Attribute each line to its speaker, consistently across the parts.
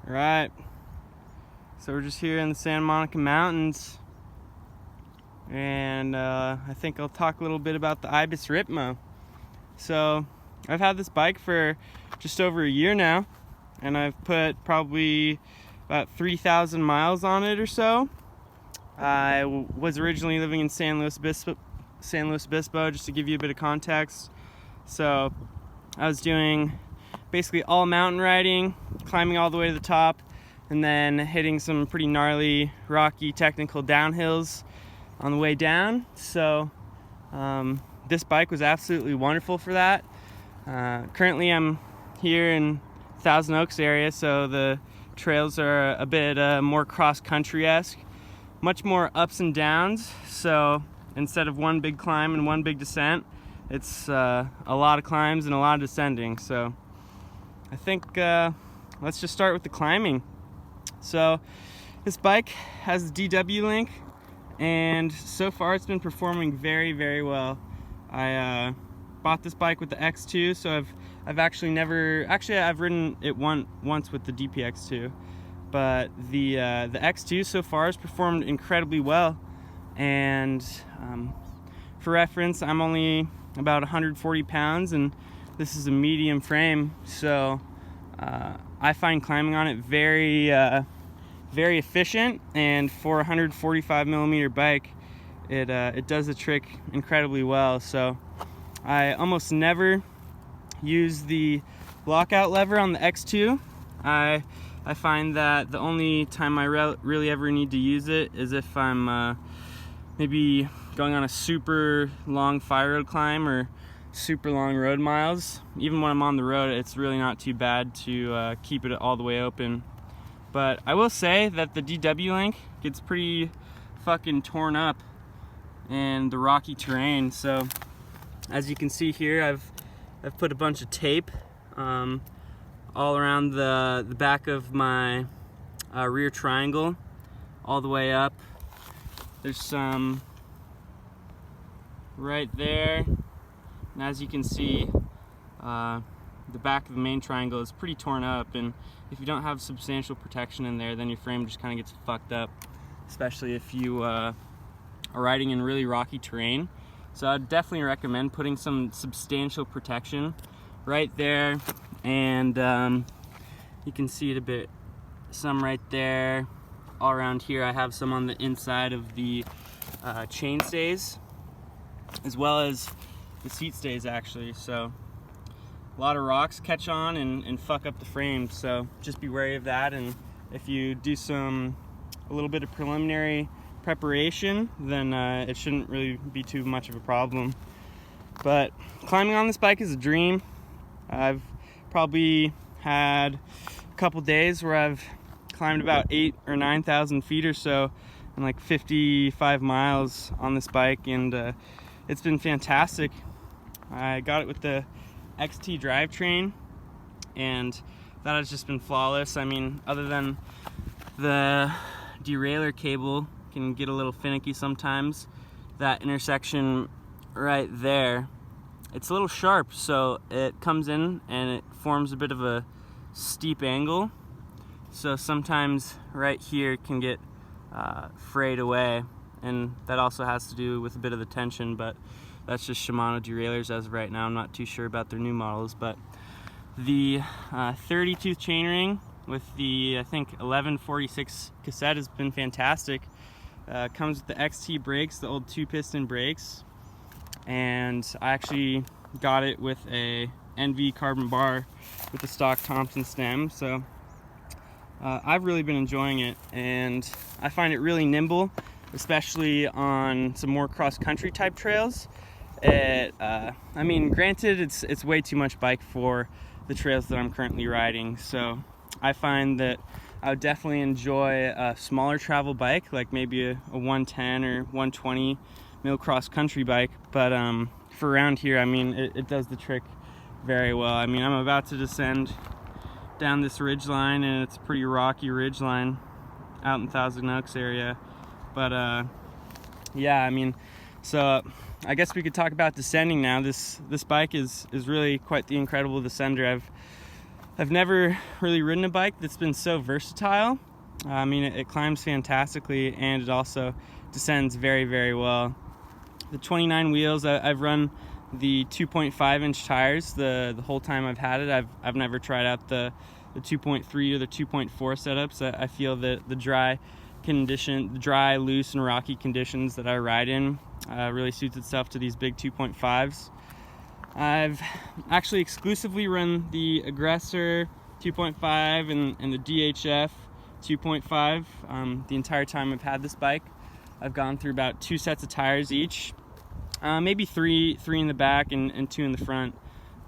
Speaker 1: Right. So we're just here in the Santa Monica Mountains, and I think I'll talk a little bit about the IBIS RIPMO. So I've had this bike for just over a year now, and I've put probably about 3,000 miles on it or so. I was originally living in San Luis Obispo, just to give you a bit of context. So I was doing basically all mountain riding, climbing all the way to the top, and then hitting some pretty gnarly, rocky, technical downhills on the way down. So this bike was absolutely wonderful for that. Currently I'm here in Thousand Oaks area, so the trails are a bit more cross-country-esque, much more ups and downs. So instead of one big climb and one big descent, it's a lot of climbs and a lot of descending. So I think let's just start with the climbing. So this bike has the DW link, and so far it's been performing very, very well. I bought this bike with the X2, so I've actually I've ridden it once with the DPX2, but the X2 so far has performed incredibly well. And for reference, I'm only about 140 pounds, and this is a medium frame, so I find climbing on it very efficient, and for a 145 millimeter bike, it does the trick incredibly well. So I almost never use the lockout lever on the X2. I find that the only time I really ever need to use it is if I'm maybe going on a super long fire road climb or super long road miles. Even when I'm on the road, it's really not too bad to keep it all the way open. But I will say that the DW link gets pretty fucking torn up in the rocky terrain. So as you can see here, I've put a bunch of tape all around the back of my rear triangle, all the way up. There's some right there, and as you can see, the back of the main triangle is pretty torn up, and if you don't have substantial protection in there, then your frame just kind of gets fucked up, especially if you are riding in really rocky terrain. So I'd definitely recommend putting some substantial protection right there, and you can see it a bit, some right there. All around here I have some on the inside of the chain stays, as well as the seat stays actually. So a lot of rocks catch on and fuck up the frame, so just be wary of that. And if you do a little bit of preliminary preparation, then it shouldn't really be too much of a problem. But climbing on this bike is a dream. I've probably had a couple days where I've climbed about 8,000 or 9,000 feet or so and like 55 miles on this bike, and it's been fantastic. I got it with the XT drivetrain, and that has just been flawless. I mean, other than the derailleur cable can get a little finicky sometimes, that intersection right there, it's a little sharp, so it comes in and it forms a bit of a steep angle. So sometimes right here can get frayed away, and that also has to do with a bit of the tension, but that's just Shimano derailleurs as of right now. I'm not too sure about their new models, but the 30-tooth chainring with the, I think, 1146 cassette has been fantastic. Comes with the XT brakes, the old 2-piston brakes, and I actually got it with a NV carbon bar with the stock Thompson stem. So I've really been enjoying it, and I find it really nimble, especially on some more cross-country type trails. I mean, granted, it's way too much bike for the trails that I'm currently riding, so I find that I would definitely enjoy a smaller travel bike, like maybe a 110 or 120 mil cross-country bike. But for around here, I mean, it does the trick very well. I mean, I'm about to descend down this ridge line, and it's a pretty rocky ridge line out in Thousand Oaks area. But yeah, I mean, so I guess we could talk about descending now. This bike is really quite the incredible descender. I've I've never really ridden a bike that's been so versatile. I mean, it climbs fantastically, and it also descends very, very well. The 29 wheels, I've run the 2.5 inch tires the whole time I've had it. I've never tried out the 2.3 or the 2.4 setups. I feel that the dry, loose, and rocky conditions that I ride in really suits itself to these big 2.5s. I've actually exclusively run the Aggressor 2.5 and the DHF 2.5 the entire time I've had this bike. I've gone through about 2 sets of tires each, maybe three in the back and 2 in the front,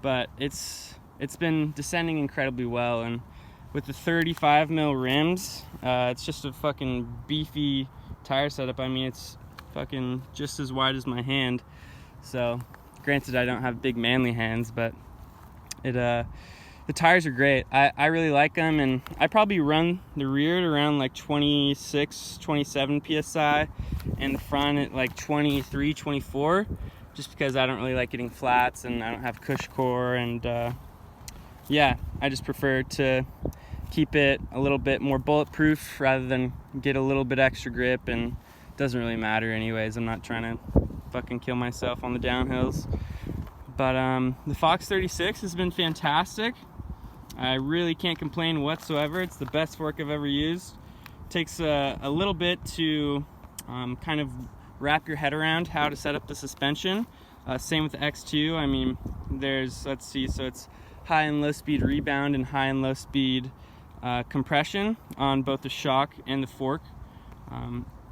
Speaker 1: but it's been descending incredibly well. And with the 35 mil rims, it's just a fucking beefy tire setup. I mean, it's fucking just as wide as my hand. So granted, I don't have big manly hands, but the tires are great. I really like them, and I probably run the rear at around like 26, 27 PSI, and the front at like 23, 24, just because I don't really like getting flats, and I don't have cush core, and yeah, I just prefer to keep it a little bit more bulletproof rather than get a little bit extra grip, and it doesn't really matter anyways. I'm not trying to fucking kill myself on the downhills. But the Fox 36 has been fantastic. I really can't complain whatsoever. It's the best fork I've ever used. It takes a little bit to kind of wrap your head around how to set up the suspension. Same with the X2. I mean, let's see, so it's high and low speed rebound and high and low speed compression on both the shock and the fork.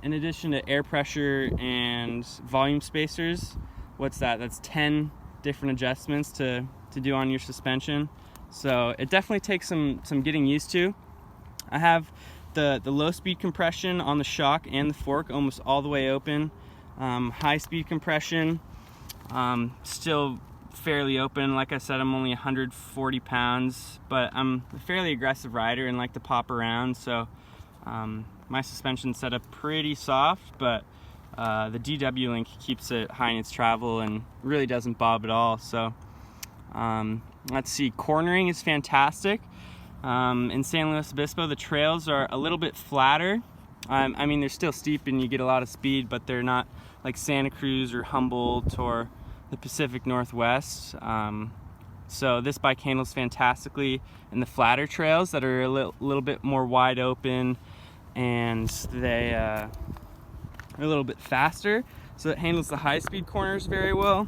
Speaker 1: In addition to air pressure and volume spacers, that's 10 different adjustments to do on your suspension. So it definitely takes some getting used to. I have the low speed compression on the shock and the fork almost all the way open. High speed compression still fairly open. Like I said, I'm only 140 pounds, but I'm a fairly aggressive rider and like to pop around, so my suspension's set up pretty soft, but the DW link keeps it high in its travel and really doesn't bob at all. So let's see, cornering is fantastic. In San Luis Obispo, the trails are a little bit flatter. I mean, they're still steep and you get a lot of speed, but they're not like Santa Cruz or Humboldt or the Pacific Northwest. So this bike handles fantastically in the flatter trails that are a little bit more wide open, and they are a little bit faster. So it handles the high speed corners very well.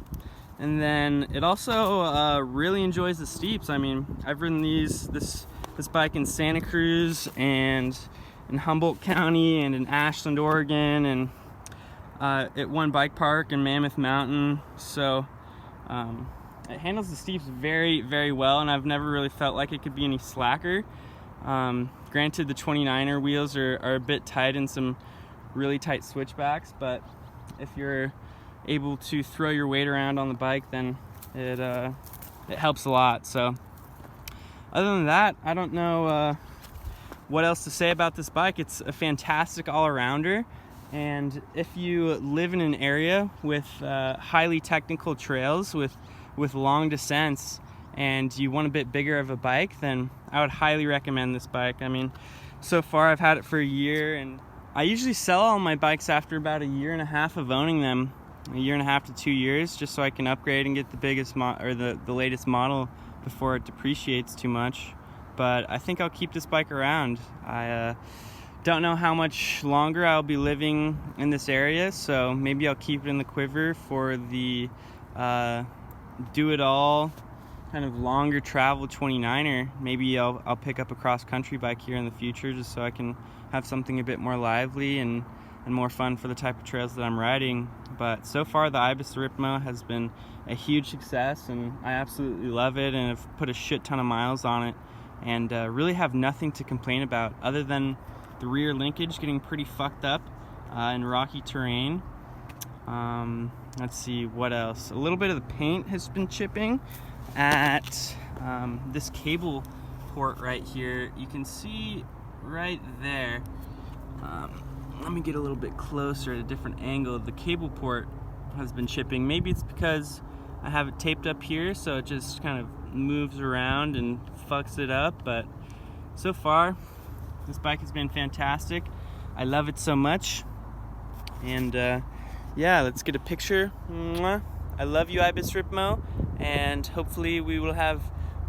Speaker 1: And then it also really enjoys the steeps. I mean, I've ridden this bike in Santa Cruz and in Humboldt County and in Ashland, Oregon, and at one bike park in Mammoth Mountain. So it handles the steeps very, very well, and I've never really felt like it could be any slacker. Granted, the 29er wheels are a bit tight in some really tight switchbacks, but if you're able to throw your weight around on the bike, then it helps a lot. So other than that, I don't know what else to say about this bike. It's a fantastic all-arounder, and if you live in an area with highly technical trails with long descents and you want a bit bigger of a bike, then I would highly recommend this bike. I mean, so far I've had it for a year, and I usually sell all my bikes after about a year and a half of owning them, a year and a half to 2 years, just so I can upgrade and get the biggest the latest model before it depreciates too much. But I think I'll keep this bike around. I don't know how much longer I'll be living in this area, so maybe I'll keep it in the quiver for the do-it-all kind of longer travel 29er. Maybe I'll pick up a cross-country bike here in the future, just so I can have something a bit more lively and more fun for the type of trails that I'm riding. But so far, the IBIS RIPMO has been a huge success, and I absolutely love it, and have put a shit ton of miles on it, and really have nothing to complain about other than the rear linkage getting pretty fucked up in rocky terrain. Let's see, what else? A little bit of the paint has been chipping at this cable port right here. You can see right there. Let me get a little bit closer at a different angle. The cable port has been chipping. Maybe it's because I have it taped up here, so it just kind of moves around and fucks it up, but so far this bike has been fantastic. I love it so much. And yeah, let's get a picture. Mwah. I love you, IBIS RIPMO, and hopefully we will have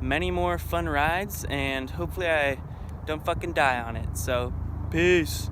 Speaker 1: many more fun rides, and hopefully I don't fucking die on it. So peace.